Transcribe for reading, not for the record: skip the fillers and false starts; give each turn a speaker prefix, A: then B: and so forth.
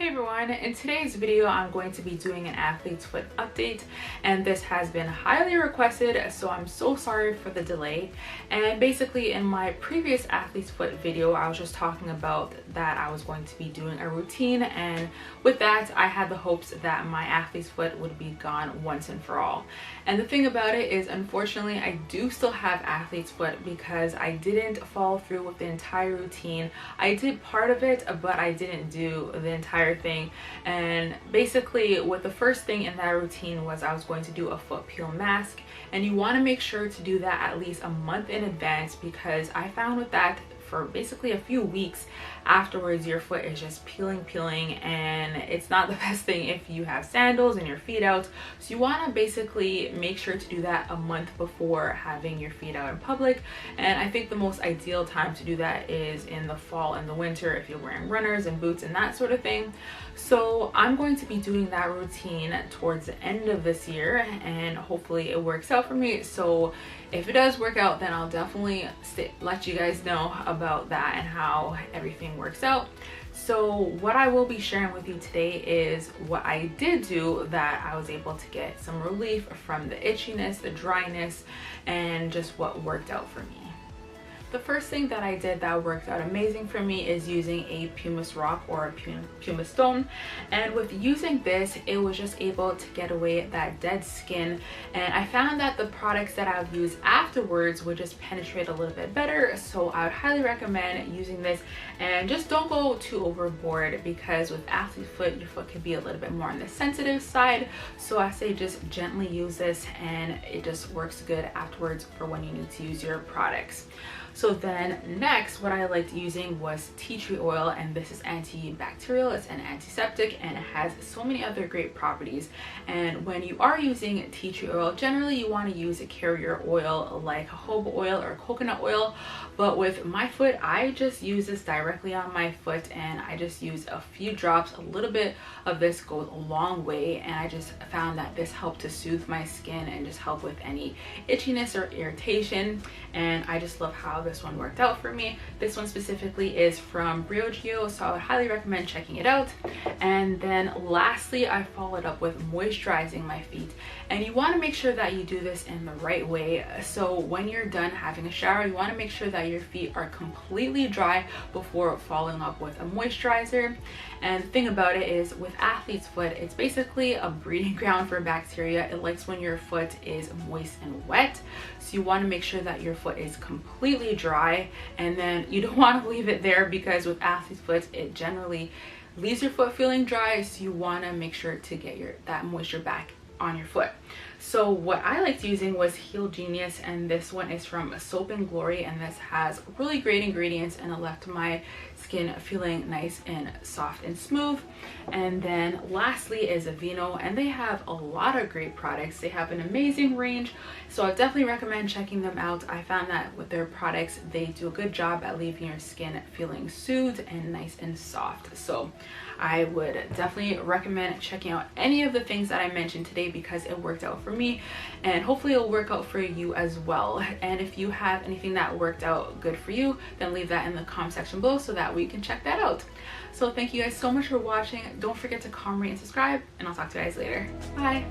A: Hey everyone, in today's video I'm going to be doing an athlete's foot update, and this has been highly requested, so I'm so sorry for the delay. And basically in my previous athlete's foot video I was just talking about that I was going to be doing a routine, and with that I had the hopes that my athlete's foot would be gone once and for all. And the thing about it is, unfortunately, I do still have athlete's foot because I didn't follow through with the entire routine. I did part of it, but I didn't do the entire thing. And basically what the first thing in that routine was I was going to do a foot peel mask, and you want to make sure to do that at least a month in advance, because I found with that for basically a few weeks afterwards your foot is just peeling, and it's not the best thing if you have sandals and your feet out. So you want to basically make sure to do that a month before having your feet out in public. And I think the most ideal time to do that is in the fall and the winter if you're wearing runners and boots and that sort of thing. So I'm going to be doing that routine towards the end of this year, and hopefully it works out for me. So if it does work out, then I'll definitely let you guys know about that and how everything works out. So what I will be sharing with you today is what I did do that I was able to get some relief from the itchiness, the dryness, and just what worked out for me. The first thing that I did that worked out amazing for me is using a pumice rock or a pumice stone. And with using this, it was just able to get away that dead skin. And I found that the products that I would use afterwards would just penetrate a little bit better. So I would highly recommend using this, and just don't go too overboard, because with athlete foot, your foot can be a little bit more on the sensitive side. So I say just gently use this, and it just works good afterwards for when you need to use your products. So then next, what I liked using was tea tree oil, and this is antibacterial, it's an antiseptic, and it has so many other great properties. And when you are using tea tree oil, generally you want to use a carrier oil like jojoba oil or coconut oil. But with my foot, I just use this directly on my foot, and I just use a few drops. A little bit of this goes a long way, and I just found that this helped to soothe my skin and just help with any itchiness or irritation. And I just love how this one worked out for me. This one specifically is from Briogeo, so I would highly recommend checking it out. And then lastly, I followed up with moisturizing my feet, and you want to make sure that you do this in the right way. So when you're done having a shower, you want to make sure that your feet are completely dry before following up with a moisturizer. And the thing about it is, with athlete's foot, it's basically a breeding ground for bacteria. It likes when your foot is moist and wet, so you want to make sure that your foot is completely dry. And then you don't want to leave it there, because with athlete's foot, it generally leaves your foot feeling dry, so you want to make sure to get that moisture back on your foot. So what I liked using was Heal Genius, and this one is from Soap and Glory, and this has really great ingredients, and it left my skin feeling nice and soft and smooth. And then lastly is Aveeno, and they have a lot of great products. They have an amazing range, so I definitely recommend checking them out. I found that with their products, they do a good job at leaving your skin feeling soothed and nice and soft. So I would definitely recommend checking out any of the things that I mentioned today, because it worked out for me, and hopefully it'll work out for you as well. And if you have anything that worked out good for you, then leave that in the comment section below so that we can check that out. So thank you guys so much for watching. Don't forget to comment, rate, and subscribe, and I'll talk to you guys later. Bye.